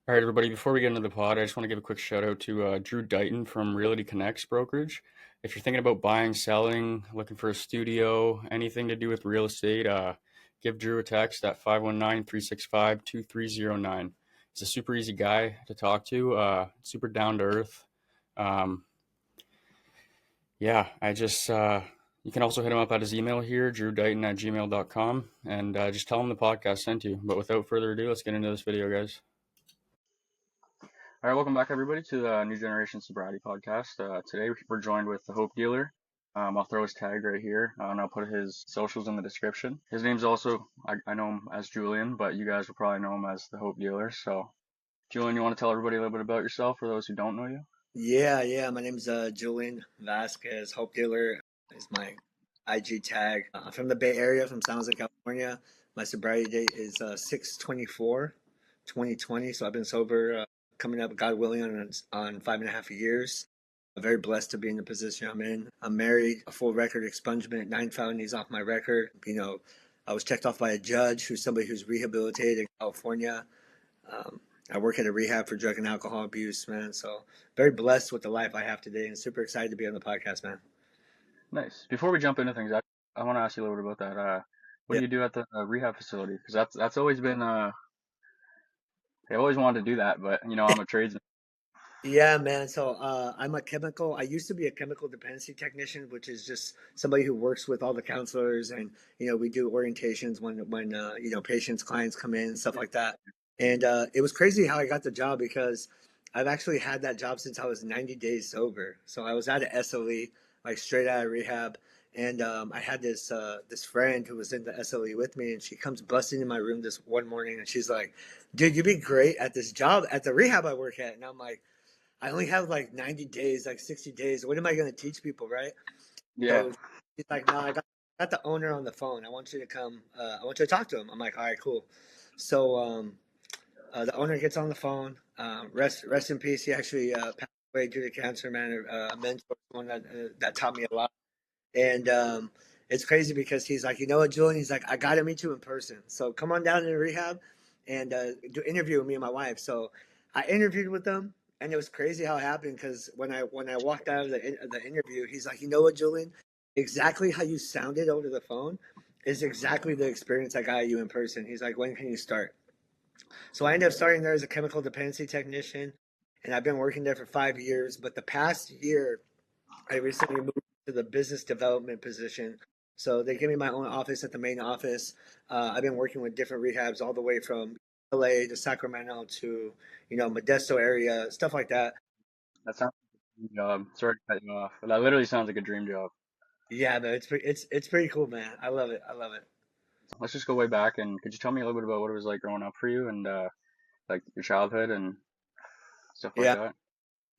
All right, everybody, before we get into the pod, I just want to give a quick shout out to Drew Dighton from Realty Connects Brokerage. If you're thinking about buying, selling, looking for a studio, anything to do with real estate, give Drew a text at 519-365-2309. He's a super easy guy to talk to, super down to earth. Um, yeah, you can also hit him up at his email here, drewdighton@gmail.com, and just tell him the podcast sent you. But without further ado, let's get into this video, guys. All right, welcome back, everybody, to the New Generation Sobriety Podcast. Today, we're joined with the Hope Dealer. I'll throw his tag right here, and I'll put his socials in the description. His name's also, I know him as Julian, but you guys will probably know him as the Hope Dealer. So, Julian, you want to tell everybody a little bit about yourself for those who don't know you? Yeah. My name's Julian Vasquez. Hope Dealer is my IG tag. I'm from the Bay Area, from San Jose, California. My sobriety date is 6/24/2020. So I've been sober coming up, God willing, on 5.5 years. I'm very blessed to be in the position I'm in. I'm married, a full record expungement, 9 felonies off my record. I was checked off by a judge who's somebody who's rehabilitated in California. Um, I work at a rehab for drug and alcohol abuse, man. So very blessed with the life I have today, and super excited to be on the podcast, man. Nice. Before we jump into things, I want to ask you a little bit about that. What Yeah, do you do at the rehab facility? Because that's always been, I always wanted to do that, but I'm a tradesman. yeah, man. So I'm a chemical. I used to be a chemical dependency technician, which is just somebody who works with all the counselors, and we do orientations when patients, clients come in and stuff like that. And it was crazy how I got the job because I've actually had that job since I was 90 days sober. So I was at a SLE, like straight out of rehab. And I had this friend who was in the SLE with me, and she comes busting in my room this one morning, and she's like, "Dude, you'd be great at this job at the rehab I work at." And I'm like, I only have like 90 days, like 60 days. What am I going to teach people, right? Yeah. So she's like, no, I got the owner on the phone. I want you to come. I want you to talk to him. I'm like, all right, cool. So the owner gets on the phone. Rest in peace. He actually passed away due to cancer, man. A mentor, one that taught me a lot. And it's crazy because he's like, you know what, Julian? He's like, I got to meet you in person. So come on down to rehab and do interview with me and my wife. So I interviewed with them, and it was crazy how it happened because when I walked out of the interview, he's like, you know what, Julian? Exactly how you sounded over the phone is exactly the experience I got you in person. He's like, when can you start? So I ended up starting there as a chemical dependency technician, and I've been working there for 5 years. But the past year, I recently moved to the business development position. So they gave me my own office at the main office. I've been working with different rehabs all the way from LA to Sacramento to, Modesto area, stuff like that. That sounds like a dream job. Sorry to cut you off, but that literally sounds like a dream job. Yeah, man, it's pretty cool, man. I love it. I love it. Let's just go way back, and could you tell me a little bit about what it was like growing up for you and like your childhood and stuff like Yeah, that?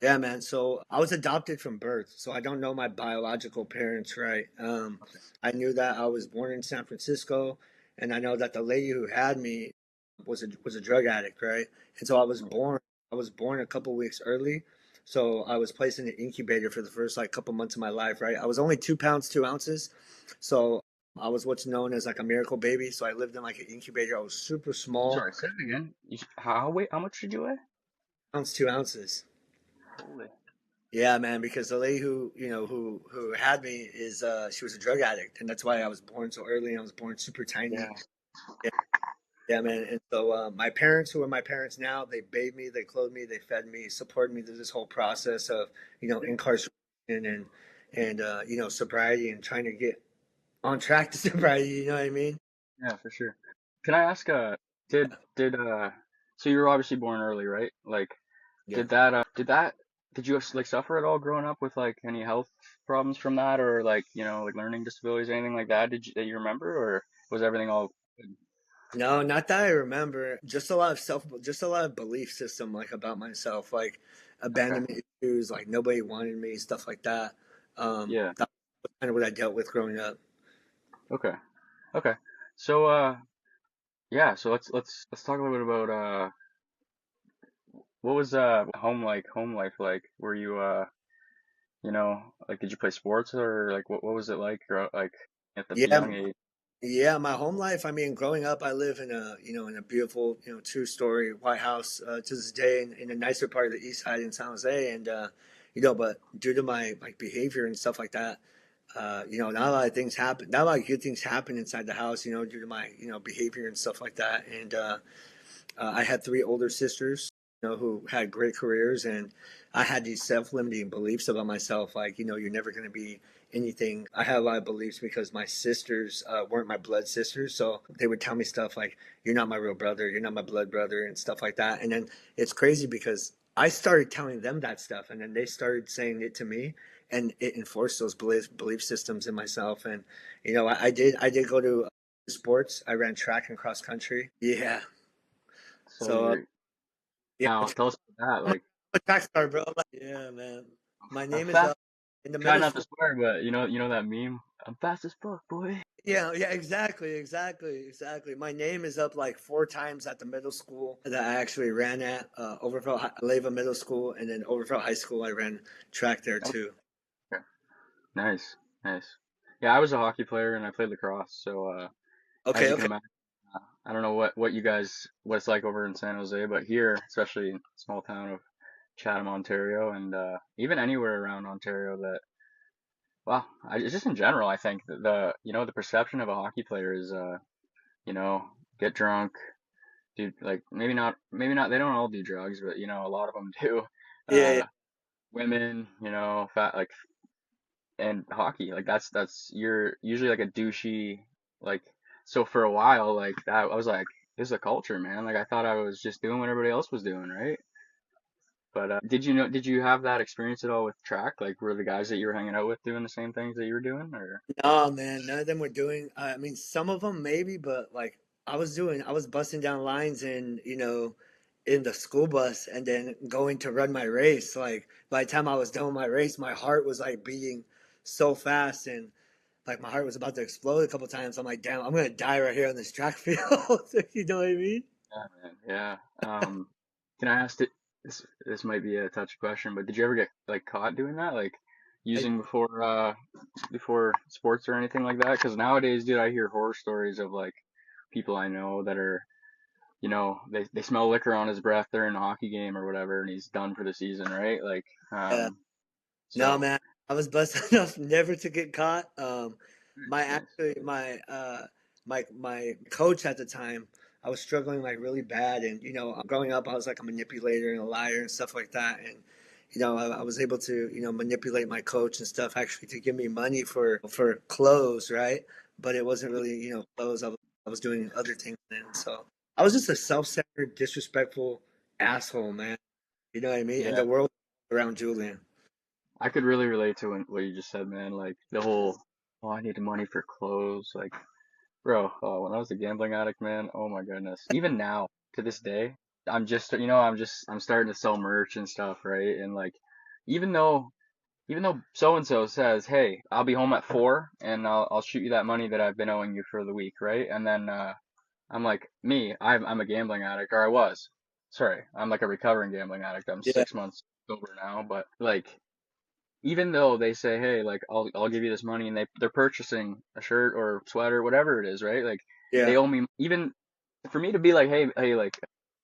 yeah, man. So I was adopted from birth, so I don't know my biological parents, right? Okay. I knew that I was born in San Francisco, and I know that the lady who had me was a drug addict, right? And so I was born a couple weeks early, so I was placed in an incubator for the first like couple months of my life, right? I was only 2 pounds 2 ounces, so I was what's known as like a miracle baby. So I lived in like an incubator. I was super small, Sorry, say it again. How much did you weigh? pounds 2 ounces. Holy. Yeah, man, because the lady who had me is she was a drug addict, and that's why I was born so early, and I was born super tiny. Yeah. Yeah, yeah, man. And so my parents, who are my parents now, they bathed me, they clothed me, they fed me, supported me through this whole process of incarceration and sobriety and trying to get on track to sobriety. You know what I mean? Yeah, for sure. Can I ask, did so you were obviously born early, right? Like, Yeah. did you like suffer at all growing up with like any health problems from that, or like like learning disabilities, anything like that? That you remember, or was everything all good? No, not that I remember. Just a lot of belief system, like about myself, like Okay. abandonment issues, like nobody wanted me, stuff like that. Yeah. That was kind of what I dealt with growing up. Okay. Okay. So yeah, so let's talk a little bit about what was home life like? Were you like did you play sports or like what was it like like at the Yeah, young age? Yeah, my home life. I mean, growing up, I live in a in a beautiful two-story White House to this day in a nicer part of the East Side in San Jose, and but due to my like behavior and stuff like that, not a lot of things happen. Not a lot of good things happen inside the house. Due to my behavior and stuff like that, and I had three older sisters, who had great careers, and I had these self-limiting beliefs about myself, like, you're never going to be anything. I had a lot of beliefs because my sisters weren't my blood sisters, so they would tell me stuff like, "You're not my real brother, you're not my blood brother," and stuff like that. And then it's crazy because I started telling them that stuff, and then they started saying it to me, and it enforced those belief systems in myself. And I did go to sports. I ran track and cross country. Yeah. So So you're yeah, now tell us about that. I'm Like a track star, bro. Like, yeah, man. My I'm name is fast. in the Try middle not to school. swear, but you know that meme. I'm fast as fuck, boy. Yeah, yeah, exactly. My name is up like four times at the middle school that I actually ran at Leva Middle School, and then Overfell High School. I ran track there too. Okay. Nice, nice. Yeah, I was a hockey player and I played lacrosse. So as Okay, you can okay. imagine, I don't know what it's like over in San Jose, but here, especially in a small town of Chatham, Ontario, and even anywhere around Ontario, that well, it's just in general, I think that the perception of a hockey player is you know get drunk, do like maybe not they don't all do drugs, but a lot of them do. Yeah, yeah, Uh, women, fat like and hockey like that's you're usually like a douchey like so for a while like that I was like this is a culture, man. Like I thought I was just doing what everybody else was doing, right? But did you have that experience at all with track? Like were the guys that you were hanging out with doing the same things that you were doing or no, man, none of them were doing. I mean, some of them maybe, but like I was busting down lines in the school bus, and then going to run my race. Like by the time I was done with my race, my heart was like beating so fast, and like my heart was about to explode a couple times. I'm like, damn, I'm gonna die right here on this track field. You know what I mean? yeah, man, yeah. Can I ask it this might be a touchy question, but did you ever get like caught doing that, like I, using before sports or anything like that? Because nowadays, dude, I hear horror stories of like people I know that are, they smell liquor on his breath during a hockey game or whatever, and he's done for the season, right? Like, uh, no, so man, I was blessed enough never to get caught. My nice, nice. actually my coach at the time, I was struggling like really bad, and growing up, I was like a manipulator and a liar and stuff like that, and I was able to manipulate my coach and stuff actually to give me money for clothes, right? But it wasn't really clothes. I was doing other things then, so I was just a self-centered, disrespectful asshole, man. You know what I mean? And Yeah, the world around Julian. I could really relate to what you just said, man. Like the whole, oh, I need the money for clothes, like. Bro, when I was a gambling addict, man, oh my goodness. Even now, to this day, I'm starting to sell merch and stuff, right? And like, even though, even though so and so says, hey, I'll be home at 4 and I'll shoot you that money that I've been owing you for the week, right? And then, I'm like, I'm a gambling addict, or I was. Sorry, I'm like a recovering gambling addict. I'm Yeah, 6 months sober now, but like, even though they say, hey, like I'll give you this money, and they're purchasing a shirt or sweater, whatever it is, right? Like yeah, they owe me. Even for me to be like, hey, like,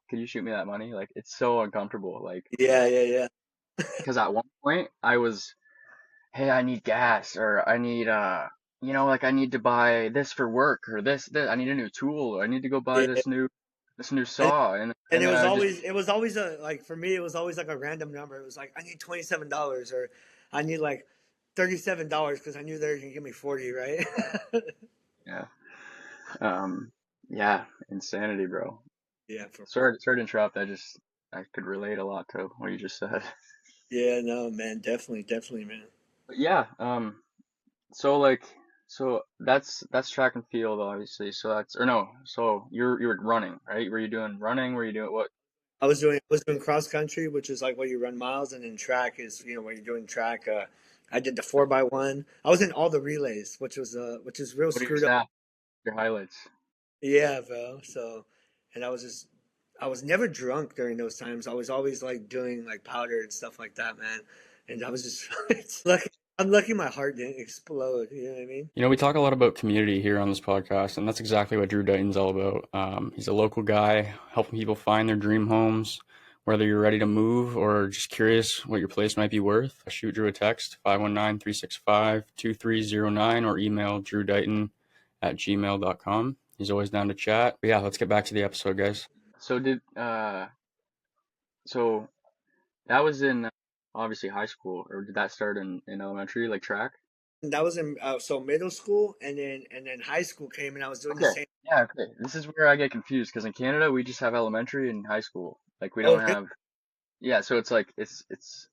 could you shoot me that money? Like it's so uncomfortable. Like yeah. because at one point I was, hey, I need gas, or I need like I need to buy this for work, or this I need a new tool, or I need to go buy Yeah. this new And saw, and and then I would just it was always a like for me it was always like a random number. It was like I need $27 or I need like $37 because I knew they were gonna give me 40, right? yeah um yeah insanity, bro. Yeah, for Sorry to interrupt. I could relate a lot to what you just said. yeah, no, man, definitely, man. But yeah, so like, so that's track and field, obviously. So that's or no, so you're running, right? Were you doing running? Were you doing what? I was doing cross country, which is like where you run miles, and then track is when you're doing track. I did the 4x1. I was in all the relays, which is real What are your screwed up. stats? Your highlights? Yeah, bro. So, and I was never drunk during those times. I was always like doing like powder and stuff like that, man. And I was just, it's like, I'm lucky my heart didn't explode. You know what I mean? You know, we talk a lot about community here on this podcast, and that's exactly what Drew Dighton's all about. He's a local guy helping people find their dream homes, whether you're ready to move or just curious what your place might be worth. Shoot Drew a text, 519-365-2309, or email drewdighton@gmail.com. He's always down to chat. But yeah, let's get back to the episode, guys. So that was in obviously high school, or did that start in elementary, like track? That was in so middle school, and then high school came, and I was doing the Okay. same. Yeah, okay. This is where I get confused because in Canada we just have elementary and high school. Like we Oh, don't really? have. Yeah, so it's like it's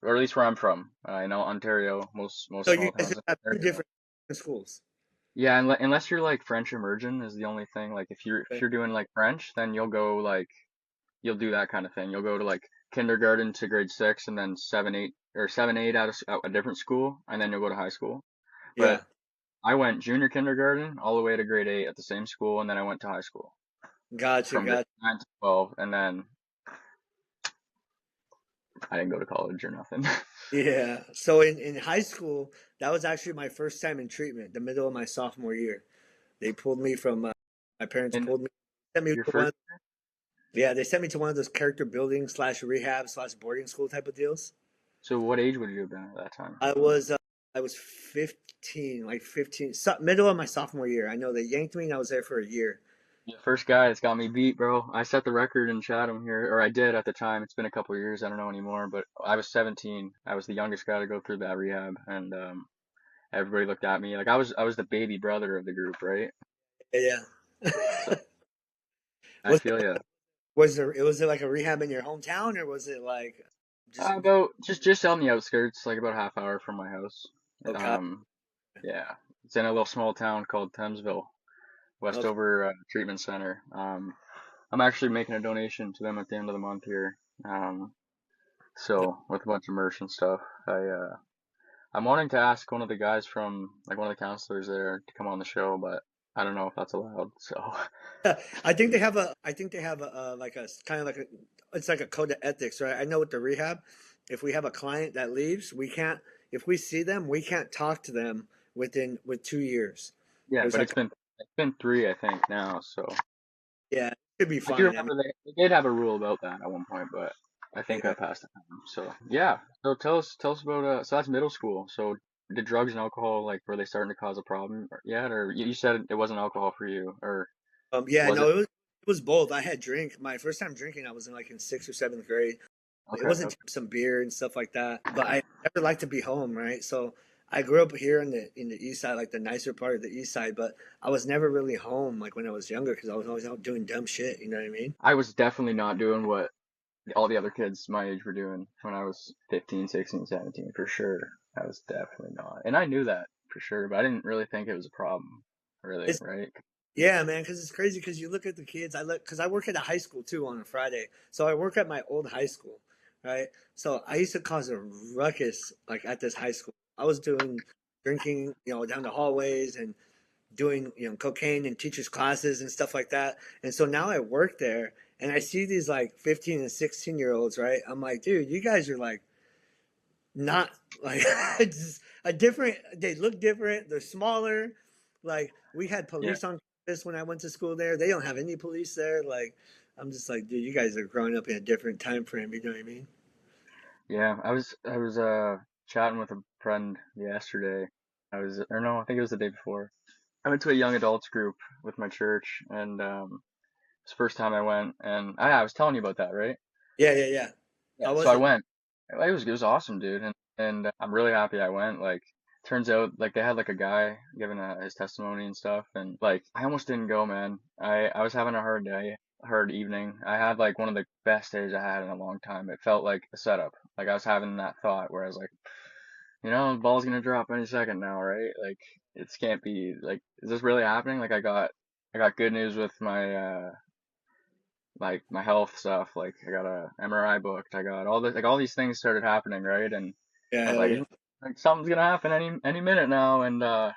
or at least where I'm from, you know, Ontario, most So you small guys towns in have two Ontario. different schools. Yeah, unless you're like French immersion is the only thing. Like if Okay. you're doing like French, then you'll go like you'll do that kind of thing. You'll go to like kindergarten to grade 6 and then 7, 8 or 7, 8 at a different school and then you'll go to high school. But Yeah, I went junior kindergarten all the way to grade 8 at the same school and then I went to high school gotcha, from grade gotcha. 9 to 12 and then I didn't go to college or nothing. Yeah. So in high school, that was actually my first time in treatment, the middle of my sophomore year. They pulled me from my parents And pulled me, sent me your to first, yeah, they sent me to one of those character building slash rehab slash boarding school type of deals. so what age would you have been at that time? I was uh, I was 15, like 15, middle of my sophomore year. I know they yanked me, and I was there for a year. The first guy that's got me beat, bro. I set the record in Chatham here, or I did at the time. It's been a couple of years, I don't know anymore, but I was 17. I was the youngest guy to go through that rehab, and everybody looked at me like I was the baby brother of the group, right? Yeah. So I was feel ya. was it like a rehab in your hometown, or was it like just About just on the outskirts, like about a half hour from my house. okay? Um, yeah, it's in a little small town called Thamesville, Okay. Westover Treatment Center. I'm actually making a donation to them at the end of the month here. So with a bunch of merch and stuff, I'm wanting to ask one of the guys from like one of the counselors there to come on the show, but I don't know if that's allowed. So I think they have like a kind of like a it's like a code of ethics, right? I know with the rehab, if we have a client that leaves, we can't if we see them, we can't talk to them with 2 years. yeah, There's but like it's been 3 I think now. So yeah, it should be I do fine. I mean, remember they did have a rule about that at one point, but I think yeah. I passed it on. So yeah, so tell us about so that's middle school. So did drugs and alcohol like were they starting to cause a problem yet, or you said it wasn't alcohol for you, or Yeah, was it? no, it was both. I had drink my first time drinking. I was in like in sixth or seventh grade. It Okay, wasn't okay. just some beer and stuff like that. But I never liked to be home, right? So I grew up here in the east side, like the nicer part of the east side. But I was never really home, like when I was younger, because I was always out doing dumb shit. You know what I mean? I was definitely not doing what all the other kids my age were doing when I was 15, 16, 17 for sure. I was definitely not. And I knew that for sure, but I didn't really think it was a problem, really, It's right? yeah, man, because it's crazy. Because you look at the kids. I look because I work at a high school too on a Friday. So I work at my old high school, right? So I used to cause a ruckus like at this high school. I was doing drinking, down the hallways and doing cocaine in teachers' classes and stuff like that. And so now I work there and I see these like 15 and 16-year olds, right? I'm like, dude, you guys are like not like it's a different. They look different. They're smaller. Like we had Yeah. police on campus when I went to school there. They don't have any police there. Like I'm just like, dude, you guys are growing up in a different time frame. You know what I mean? Yeah, I was chatting with a friend yesterday. Or no, I think it was the day before. I went to a young adults group with my church and it's the first time I went and I was telling you about that, right? Yeah, yeah, yeah. Yeah, How so was I it? went. It was awesome, dude, and I'm really happy I went. Like, turns out like they had like a guy giving his testimony and stuff, and like I almost didn't go, man. I was having a hard day, hard evening. I had like one of the best days I had in a long time. It felt like a setup. Like I was having that thought where I was like, the ball's gonna drop any second now, right? Like it can't be like, is this really happening? Like I got good news with my like my health stuff. Like I got a MRI booked. I got all this, like all these things started happening, right? And Yeah, I was hell like, yeah. like something's gonna happen any minute now. And I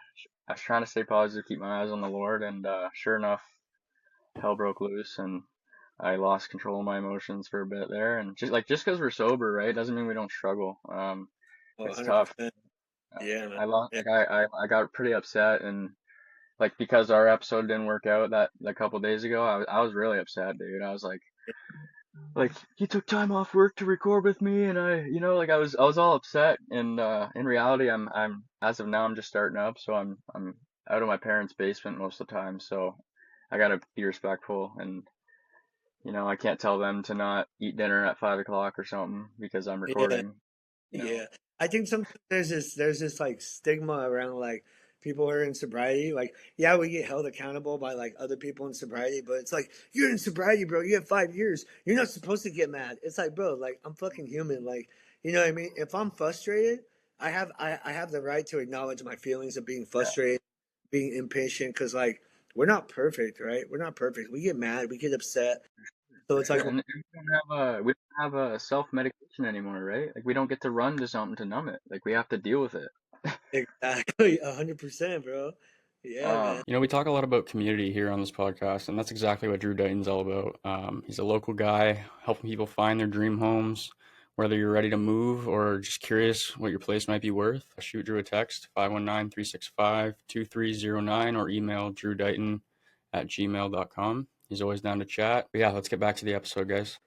was trying to stay positive, keep my eyes on the Lord. And sure enough, hell broke loose, and I lost control of my emotions for a bit there. And just because we're sober, right, doesn't mean we don't struggle. Oh, It's tough. 100%. Yeah, man. I lost, Yeah, I got pretty upset, and like because our episode didn't work out that a couple days ago, I was really upset, dude. I was like he took time off work to record with me, and like I was all upset, and in reality, I'm as of now I'm just starting up, so I'm out of my parents' basement most of the time, so I gotta be respectful, and I can't tell them to not eat dinner at 5 o'clock or something because I'm yeah. recording, you know. Yeah, I think sometimes there's this like stigma around like people who are in sobriety. Like, yeah, we get held accountable by like other people in sobriety, but it's like you're in sobriety, bro. You have 5 years. You're not supposed to get mad. It's like, bro, like I'm fucking human. Like, you know what I mean? If I'm frustrated, I have the right to acknowledge my feelings of being frustrated, being impatient, because like we're not perfect, right? We're not perfect. We get mad, we get upset. So For it's like sure. And we don't have a self-medication anymore, right? Like we don't get to run to something to numb it. Like we have to deal with it. exactly 100%, bro. Yeah, man. We talk a lot about community here on this podcast, and that's exactly what Drew Dighton's all about. He's a local guy helping people find their dream homes, whether you're ready to move or just curious what your place might be worth. Shoot Drew a text, 519-365-2309, or email drewdighton@gmail.com. He's always down to chat. But yeah, let's get back to the episode, guys.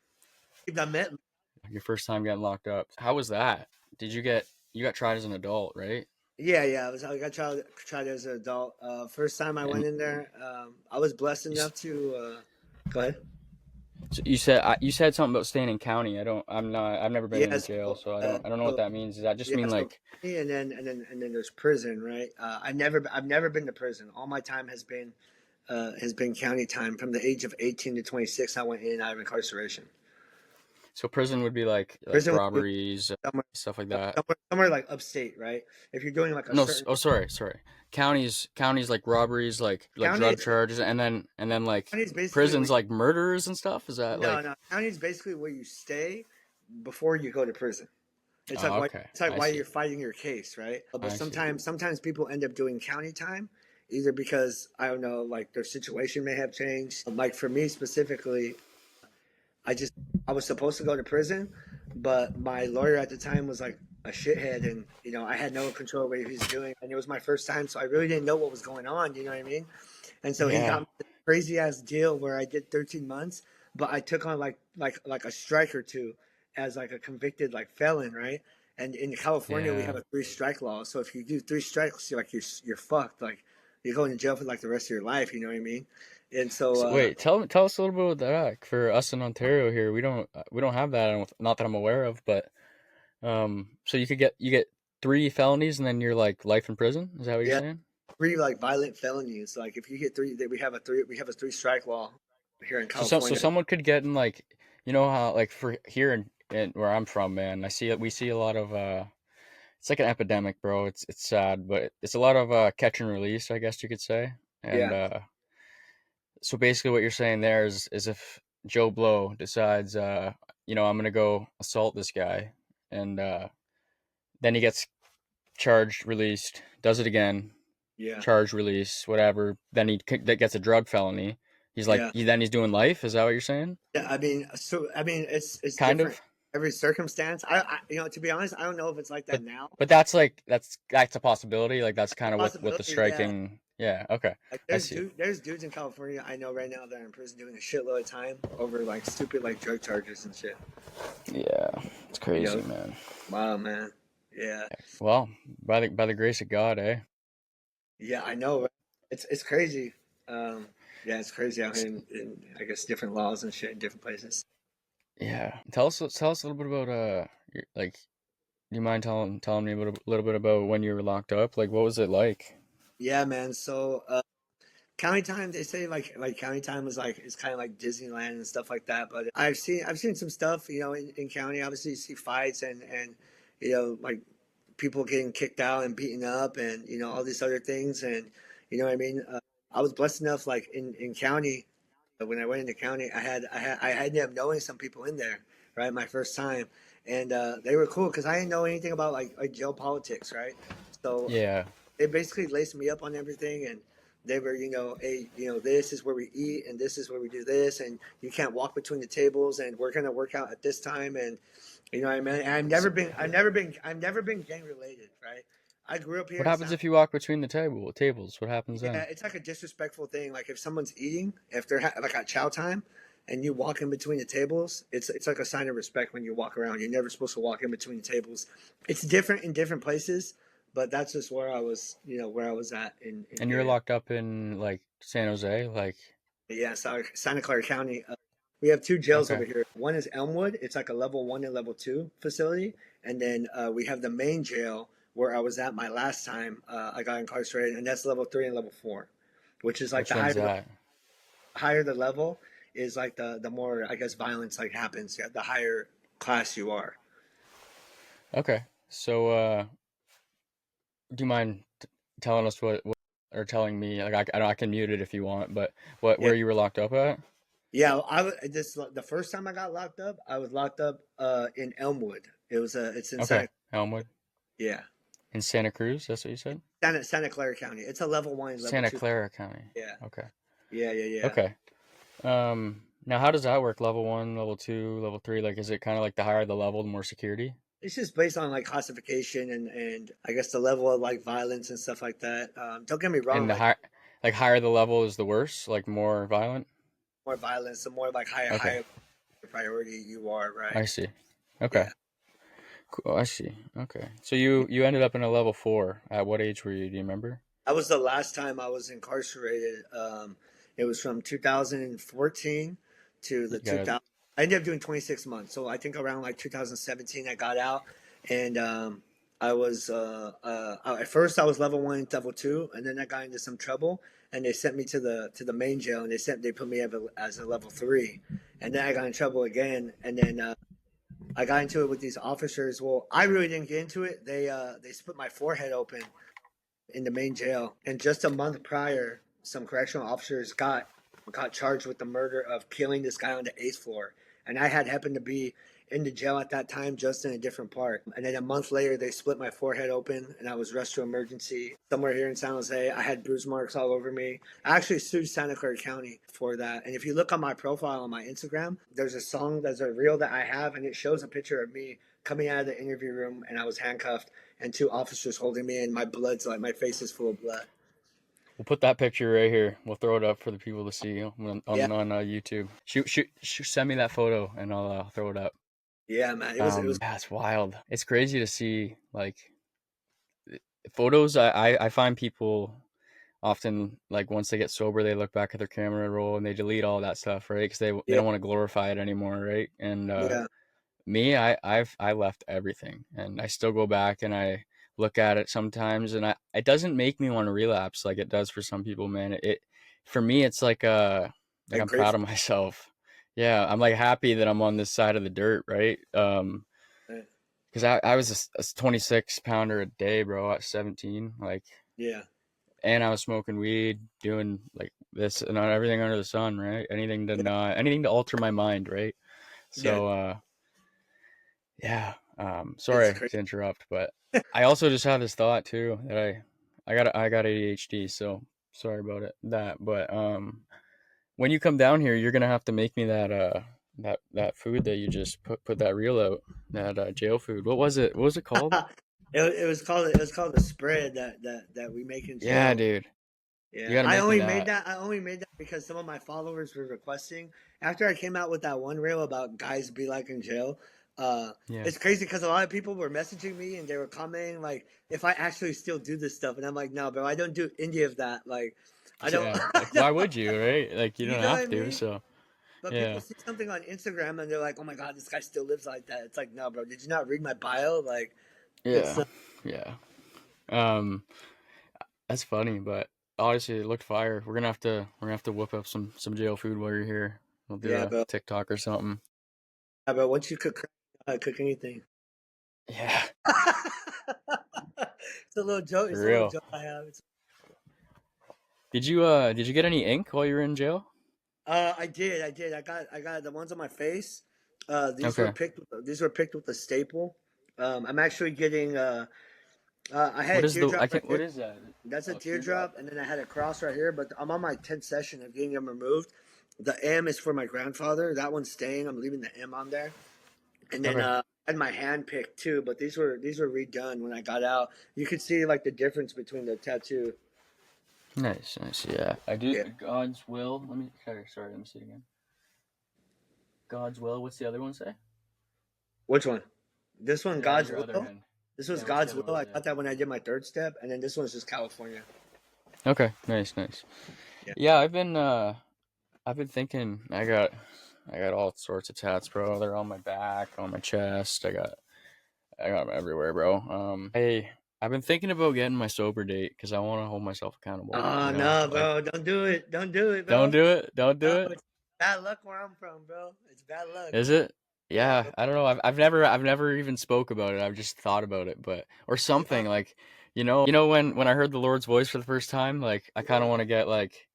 I met Your first time getting locked up. How was that? You got tried as an adult, right? Yeah, yeah. I got tried as an adult. First time I And went in there, I was blessed you, enough to go ahead. so you said something about staying in county. I've never been in Yeah, a jail, so, so I don't know what that means. Does that just yeah, mean so like and then there's prison, right? I've never been to prison. All my time has been county time. From the age of 18 to 26, I went in and out of incarceration. so prison would be like Prison would be robberies, somewhere, stuff like that? somewhere like upstate, right? If you're doing like a No, certain oh sorry. Counties like robberies, like county, drug charges, and then like county is basically where prisons like murders and stuff. Is that no, like no, county is basically where you stay before you go to prison. It's like Oh, why okay. it's like I why see. you're fighting your case, right? But I see. sometimes people end up doing county time, either because I don't know, like their situation may have changed. Like for me specifically, I just I was supposed to go to prison, but my lawyer at the time was like a shithead, and I had no control of what he was doing, and it was my first time, so I really didn't know what was going on. You know what I mean? And so he got Yeah. me this crazy ass deal where I did 13 months, but I took on like a strike or two as like a convicted like felon, right? And in California we have Yeah. a three strike law, so if you do three strikes, you're fucked. Like you're going to jail for like the rest of your life. You know what I mean? And so So wait, tell us a little bit about that. For us in Ontario here, we don't have that. Not that I'm aware of, but so you get 3 felonies and then you're like life in prison. Is that what you're yeah, saying? three like violent felonies. Like if you get three, we have a three strike law here in So California. someone could get in like how like for here in where I'm from, man. We see a lot of it's like an epidemic, bro. It's sad, but it's a lot of catch and release, I guess you could say. And Yeah, so basically what you're saying there is if Joe Blow decides I'm gonna go assault this guy, and then he gets charged, released, does it again, yeah, charged, release, whatever. Then that gets a drug felony. He's like yeah. he's doing life. Is that what you're saying? Yeah, I mean, it's Kind different of. every circumstance. To be honest, I don't know if it's like that But now. but that's a possibility. Like that's kind of what the Possibility, yeah. striking. Yeah. Okay. Like I see. there's dudes in California I know right now that are in prison doing a shitload of time over like stupid like drug charges and shit. Yeah. It's You crazy, know, man. wow, man. Yeah, Well, by the grace of God, eh? yeah, I know. Right? It's crazy. Um, yeah, it's crazy out here in I guess different laws and shit in different places. Yeah. Tell us a little bit about like. Do you mind telling me a little bit about when you were locked up? Like, what was it like? Yeah, man. So county time, they say like county time is kind of like Disneyland and stuff like that. But I've seen some stuff, in county. Obviously, you see fights and like people getting kicked out and beaten up and all these other things. And you know what I mean. I was blessed enough, like in county. When I went into county, I ended up knowing some people in there, right? My first time, and they were cool because I didn't know anything about like jail politics, right? So Yeah. they basically laced me up on everything, and they were, hey, this is where we eat and this is where we do this, and you can't walk between the tables, and we're gonna work out at this time, and you know what I mean. And I've never been gang related, right? I grew up here What in happens San. if you walk between the tables? What happens Yeah, then? it's like a disrespectful thing. Like if someone's eating, if they're like at chow time, and you walk in between the tables, it's like a sign of respect when you walk around. You're never supposed to walk in between the tables. It's different in different places, but that's just where I was, where I was at in And you're here. locked up in like San Jose, like Yeah, Santa Clara County. We have two jails over okay, here. One is Elmwood. It's like a level 1 and level 2 facility, and then we have the main jail where I was at my last time I got incarcerated, and that's level 3 and level 4, which is like which the one's that? higher the level is like the more I guess violence like happens. Yeah, the higher class you are. Okay, so do you mind telling us what or telling me like I can mute it if you want, but what Yeah, where you were locked up at? yeah. I was this the first time I got locked up. I was locked up in Elmwood. It's in Okay, Elmwood yeah, in Santa Cruz. That's what you said. Santa Clara County. It's a level 1, level Santa 2. Clara County. Yeah, Okay. yeah. Okay. Now how does that work? Level one, level two, level three? Like, is it kind of like the higher the level, the more security? It's just based on like classification and I guess the level of like violence and stuff like that. Don't get me wrong, And the like high, like higher the level is the worse, like more violent. more violence, the more like Okay, higher priority you are, right? I see. Okay, Yeah. cool. I see. Okay, so you ended up in a level four. At what age were you? Do you remember? That was the last time I was incarcerated. It was from 2014 to You the got 2000. I ended up doing 26 months. So I think around like 2017 I got out, and I was at first I was level 1, level 2, and then I got into some trouble, and they sent me to the main jail, and they put me as a level 3, and then I got in trouble again, and then. I got into it with these officers. Well, I really didn't get into it. They split my forehead open in the main jail. And just a month prior, some correctional officers got charged with the murder of killing this guy on the 8th floor. And I had happened to be in the jail at that time, just in a different part. And then a month later, they split my forehead open, and I was rushed to emergency somewhere here in San Jose. I had bruise marks all over me. I actually sued Santa Clara County for that. And if you look on my profile on my Instagram, there's a reel that I have, and it shows a picture of me coming out of the interview room, and I was handcuffed and two officers holding me, and my face is full of blood. We'll put that picture right here. We'll throw it up for the people to see Yeah, on YouTube. Send me that photo and I'll throw it up. yeah, man. It was Yeah, it's wild. It's crazy to see like photos. I find people often like once they get sober, they look back at their camera roll and they delete all that stuff, right? Because they yeah, don't want to glorify it anymore, right? And yeah, me, I left everything, and I still go back and I look at it sometimes, and it doesn't make me want to relapse like it does for some people, man. It for me, it's like like I'm proud grateful. of myself. Yeah, I'm like happy that I'm on this side of the dirt, right? Because I was a 26 pounder a day, bro, at 17, like, Yeah, and I was smoking weed, doing like this and everything under the sun, right? yeah, Anything to alter my mind, right? yeah. So, yeah. It's Sorry crazy. to interrupt, but I also just had this thought too that I got ADHD, so sorry about it that. But when you come down here, you're gonna have to make me that food that you just put that reel out, that jail food. What was it? What was it called? It was called the spread that we make in Yeah, jail. dude, you Yeah, got to I make me only made that. that. I only made that because some of my followers were requesting. After I came out with that one reel about guys be like in jail, uh, Yeah, it's crazy because a lot of people were messaging me and they were commenting like if I actually still do this stuff, and I'm like, no, bro, I don't do any of that. Like, I don't. yeah. I Like, why don't would you, right? Like, you you don't know what I have to. mean? So, But people yeah, see something on Instagram and they're like, "Oh my god, this guy still lives like that." It's like, no, bro. Did you not read my bio? Like, it's yeah, yeah. Um, That's funny, but honestly, it looked fire. We're gonna have to whip up some jail food while you're here. We'll do yeah, a bro. TikTok or something. Yeah, bro. Once you cook anything. Yeah, It's a little joke. for It's a little real. joke I have. Did you get any ink while you were in jail? I did. I got the ones on my face. Okay. These were picked with a staple. I'm actually getting. I had What a is the I teardrop right can't what here. is that? That's a Oh, teardrop. teardrop, and then I had a cross right here. But I'm on my 10th session of getting them removed. The M is for my grandfather. That one's staying. I'm leaving the M on there. And then Okay. had my hand picked too, but these were redone when I got out. You could see like the difference between the tattoo. Nice, nice. Yeah, I do. Yeah. God's will. Let me. Sorry. Let me see it again. God's will. What's the other one say? Which one? This one, Yeah, God's your other will. hand. This was Yeah, what's the God's other will. one I say? got that when I did my third step, and then this one's just California. Okay, nice, nice. Yeah. Yeah, I've been thinking. I got all sorts of tats, bro. They're on my back, on my chest. I got 'em everywhere, bro. I've been thinking about getting my sober date because I want to hold myself accountable. Oh You know, no, like bro! Don't do it! Don't do it, don't bro! do it, don't do No, it. it's bad luck where I'm from, bro. It's bad luck. Is it? Yeah, Yeah, bro. I don't know. I've never even spoke about it. I've just thought about it, but or Yeah, something like, when I heard the Lord's voice for the first time, like I kind of yeah, want to get like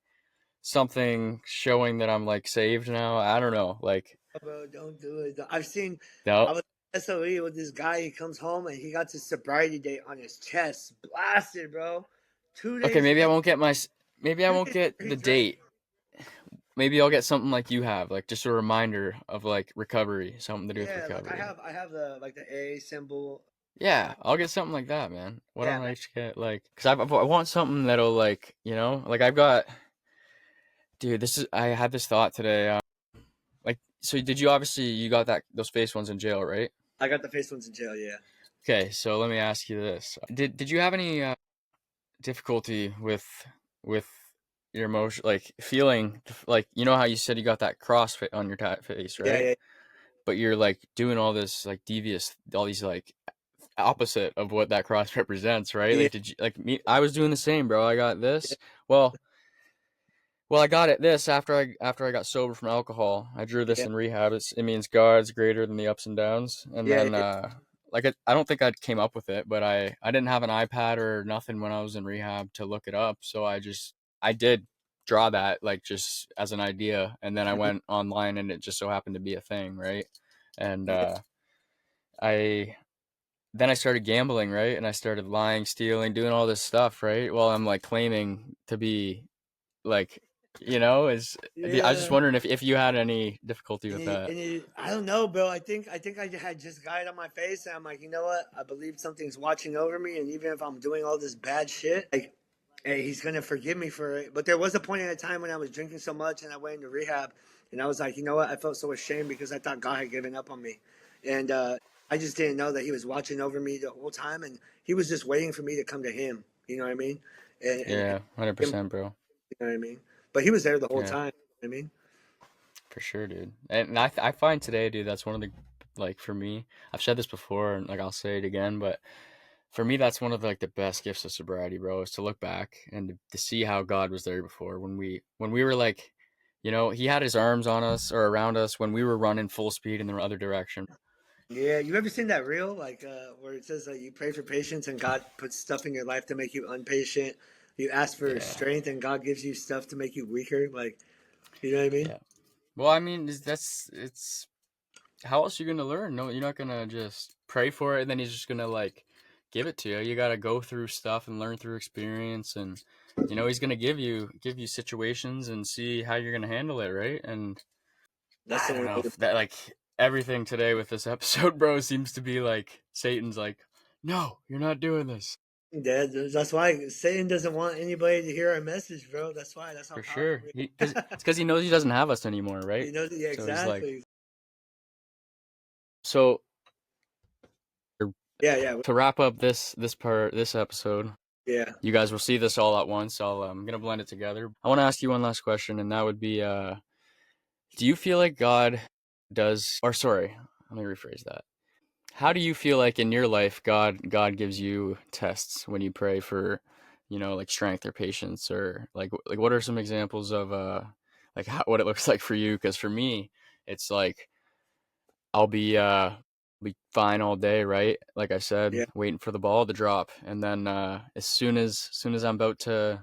something showing that I'm like saved now. I don't know, like bro. Don't do it. I've seen. no. I was SOE with this guy. He comes home and he got his sobriety date on his chest, blasted, bro. Two Okay, days later, maybe I two won't days get later, the he drank. date. Maybe I'll get something like you have, like just a reminder of like recovery, something to do with Yeah, like I recovery. have, I have the like the A symbol. Yeah, I'll get something like that, man. Why Yeah, don't man. I just get like, cause I want something that'll like, like I've got, dude. I had this thought today. Like, so did you obviously you got those face ones in jail, right? I got the face ones in jail. Yeah. Okay, so let me ask you this: Did you have any difficulty with your emotion, like feeling like how you said you got that cross fit on your face, Yeah, right? yeah, But you're like doing all this like devious, all these like opposite of what that cross represents, right? yeah, Like, did you like me? I was doing the same, bro. I got this. Well, I got it this after I got sober from alcohol. I drew this yeah, in rehab. It means God's greater than the ups and downs. And yeah, then like I don't think I came up with it, but I didn't have an iPad or nothing when I was in rehab to look it up, so I did draw that like just as an idea, and then I yeah, went online and it just so happened to be a thing, right? And yeah. I then I started gambling, right? And I started lying, stealing, doing all this stuff, right? While I'm like claiming to be like, is I was just Yeah. wondering if you had any difficulty with that. I don't know, bro. I think I had just got it on my face, and I'm like, you know what? I believe something's watching over me, and even if I'm doing all this bad shit, like, hey, he's gonna forgive me for it. But there was a point in a time when I was drinking so much, and I went into rehab, and I was like, you know what? I felt so ashamed because I thought God had given up on me, and I just didn't know that He was watching over me the whole time, and He was just waiting for me to come to Him. You know what I mean? And Yeah, Him, 100%, bro. you know what I mean? But He was there the whole Yeah, time. You know what I mean? for sure, dude. And I find today, dude, that's one of the like for me. I've said this before, and like I'll say it again, but for me, that's one of like the best gifts of sobriety, bro, is to look back and to see how God was there before when we were like, He had His arms on us or around us when we were running full speed in the other direction. Yeah, you ever seen that reel like where it says you pray for patience and God puts stuff in your life to make you impatient. You ask for Yeah, strength and God gives you stuff to make you weaker. Like, you know what I mean? yeah. Well, I mean, it's how else are you gonna learn? No, you're not gonna just pray for it and then He's just gonna like give it to you. You gotta go through stuff and learn through experience, and He's gonna give you situations and see how you're gonna handle it, right? And That's I the don't only know way to. if that like everything today with this episode, bro, seems to be like Satan's like, no, you're not doing this. Yeah, that's why Satan doesn't want anybody to hear our message, bro. That's why. That's how For powerful sure. we Because are. it's because he knows he doesn't have us anymore, right? You know? Yeah, So he's like, exactly. so Yeah, yeah, to wrap up this episode, yeah, you guys will see this all at once. I'm gonna blend it together. I want to ask you one last question, and that would be, do you feel like God does, or sorry, let me rephrase that. How do you feel like in your life God gives you tests when you pray for, like strength or patience, or like what are some examples of like what it looks like for you? Because for me, it's like I'll be fine all day, right? Like I said, yeah, waiting for the ball to drop, and then as soon as I'm about to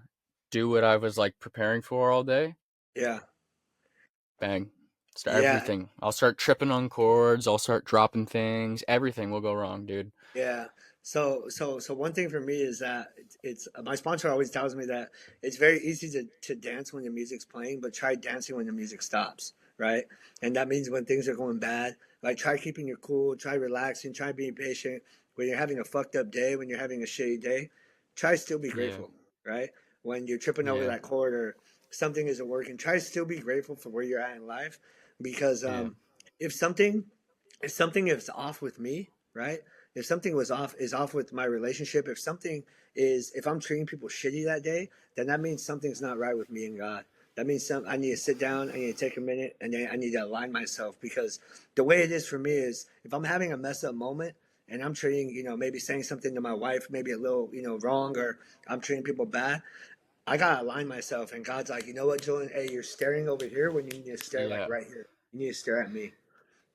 do what I was like preparing for all day, yeah, bang, start yeah. everything. I'll start tripping on chords. I'll start dropping things. Everything will go wrong, dude. Yeah. So one thing for me is that it's my sponsor always tells me that it's very easy to dance when the music's playing, but try dancing when the music stops. right? And that means when things are going bad, like try keeping your cool, try relaxing, try being patient. When you're having a fucked up day, when you're having a shitty day, try to still be Yeah. grateful, right? When you're tripping over Yeah. that cord or something isn't working, try to still be grateful for where you're at in life, because Yeah. if something if something is off with me, right? If something was off is off with my relationship, if I'm treating people shitty that day, then that means something's not right with me and God. That means I need to sit down, I need to take a minute, and then I need to align myself, because the way it is for me is if I'm having a mess up moment and I'm treating, maybe saying something to my wife, maybe a little, wrong, or I'm treating people bad, I gotta align myself. And God's like, you know what, Julian? Hey, you're staring over here when you need to stare like Yeah. right here. You need to stare at me.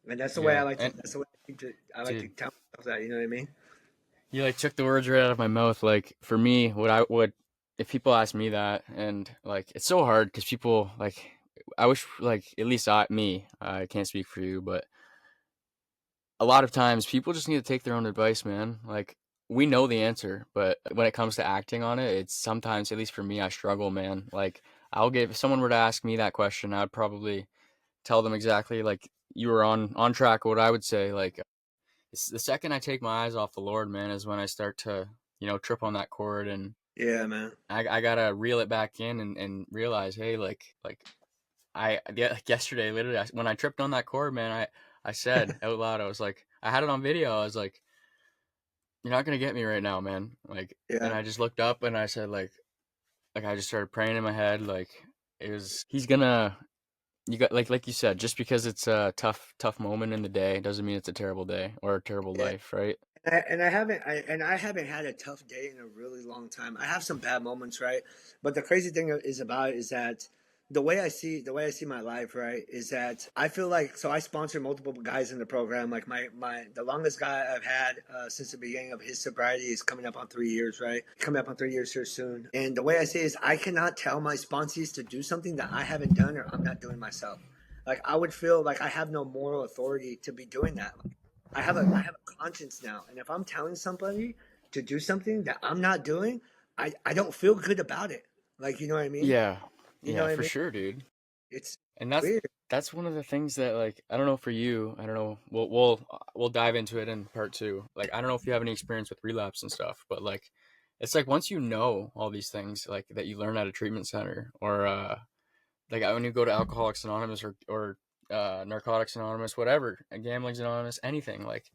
And that's the way I Yeah. like to. And That's the way I like to dude, tell myself that. You know what I mean? you like took the words right out of my mouth. Like for me, what I would, if people ask me that, and like it's so hard because people like, I wish like at least I can't speak for you, but a lot of times people just need to take their own advice, man. Like we know the answer, but when it comes to acting on it, it's sometimes, at least for me, I struggle, man. Like if someone were to ask me that question, I'd probably tell them exactly like you were on track. What I would say, like it's the second I take my eyes off the Lord, man, is when I start to trip on that cord, and Yeah, man. I gotta reel it back in and realize, hey, like like yesterday, literally, when I tripped on that cord, man, I said out loud, I was like, I had it on video. I was like, "You're not gonna get me right now, man." Like, and Yeah, I just looked up and I said, like I just started praying in my head, like he's gonna. You got like you said, just because it's a tough moment in the day doesn't mean it's a terrible day or a terrible yeah. life, right? I haven't had a tough day in a really long time. I have some bad moments, right? But the crazy thing is about it is that the way I see my life, right, is that I feel like, so I sponsor multiple guys in the program. Like the longest guy I've had since the beginning of his sobriety is coming up on 3 years, right? Coming up on 3 years here soon. And the way I see it is I cannot tell my sponsees to do something that I haven't done or I'm not doing myself. Like I would feel like I have no moral authority to be doing that. I have a conscience now, and if I'm telling somebody to do something that I'm not doing, I don't feel good about it. Like, you know what I mean? Yeah, You know yeah, what I for mean? sure, dude. It's And weird. that's one of the things that, like, I don't know for you. I don't know. We'll dive into it in part two. Like, I don't know if you have any experience with relapse and stuff, but like, it's like once you know all these things, like that you learn at a treatment center, or like when you go to Alcoholics Anonymous or Narcotics Anonymous, whatever, Gambling's Anonymous, anything, like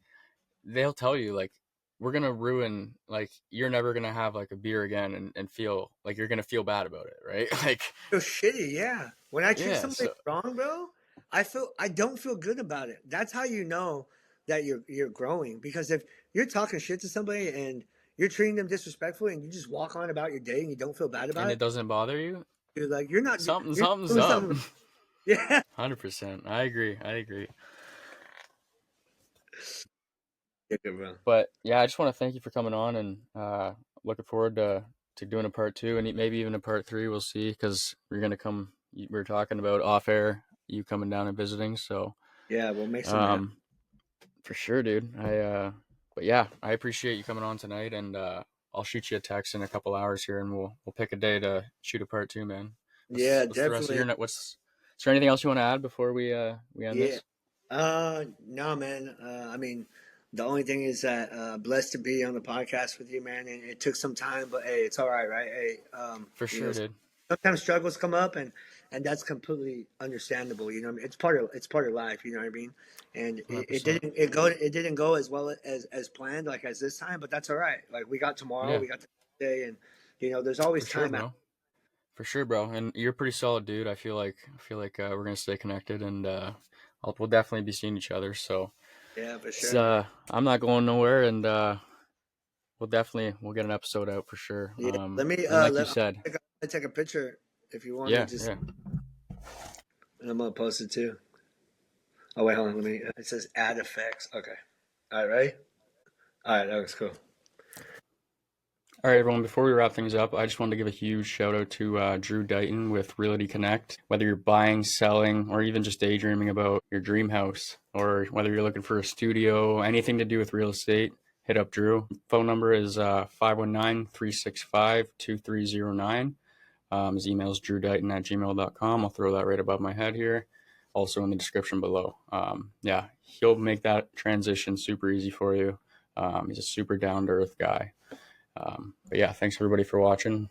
they'll tell you like we're gonna ruin, like you're never gonna have like a beer again and feel like you're gonna feel bad about it, right? Like, I feel shitty, yeah. When I treat yeah, somebody so wrong, bro, I don't feel good about it. That's how you know that you're growing. Because if you're talking shit to somebody and you're treating them disrespectfully and you just walk on about your day and you don't feel bad about and it, it doesn't bother you, you're like you're not you're something's doing up. something. Yeah. 100%. I agree. Yeah, bro. But yeah, I just want to thank you for coming on, and looking forward to doing a part two and maybe even a part three. We'll see, because we're gonna come. We were talking about off air, you coming down and visiting. So Yeah, we'll make some happen. um, for sure, dude. But yeah, I appreciate you coming on tonight, and I'll shoot you a text in a couple hours here, and we'll pick a day to shoot a part two, man. Yeah, What's the rest of definitely. your night? Is there anything else you want to add before we end Yeah. this? No, man. I mean, the only thing is that blessed to be on the podcast with you, man. And it took some time, but hey, it's all right, right? Hey, For sure, dude. sometimes struggles come up, and that's completely understandable. You know, what I mean, it's part of life. You know what I mean? And Hundred it percent. didn't go as well as planned, like as this time, but that's all right. Like we got tomorrow, Yeah, we got the day, and there's for always sure, time out. bro. For sure, bro. And you're a pretty solid dude. I feel like we're gonna stay connected, and we'll definitely be seeing each other. So Yeah, for it's, sure, man. I'm not going nowhere, and we'll get an episode out for sure. Yeah, let me And like you let said, I'll take a picture if you want me. yeah, Just yeah, and I'm gonna post it too. Oh wait, hold on. Let me. It says add effects. Okay. All right, ready? All right, that looks cool. All right, everyone, before we wrap things up, I just wanted to give a huge shout out to Drew Dighton with Realty Connect. Whether you're buying, selling, or even just daydreaming about your dream house, or whether you're looking for a studio, anything to do with real estate, hit up Drew. Phone number is 519-365-2309. His email is drewdighton@gmail.com. I'll throw that right above my head here. also in the description below. Yeah, he'll make that transition super easy for you. He's a super down to earth guy. But yeah, thanks everybody for watching.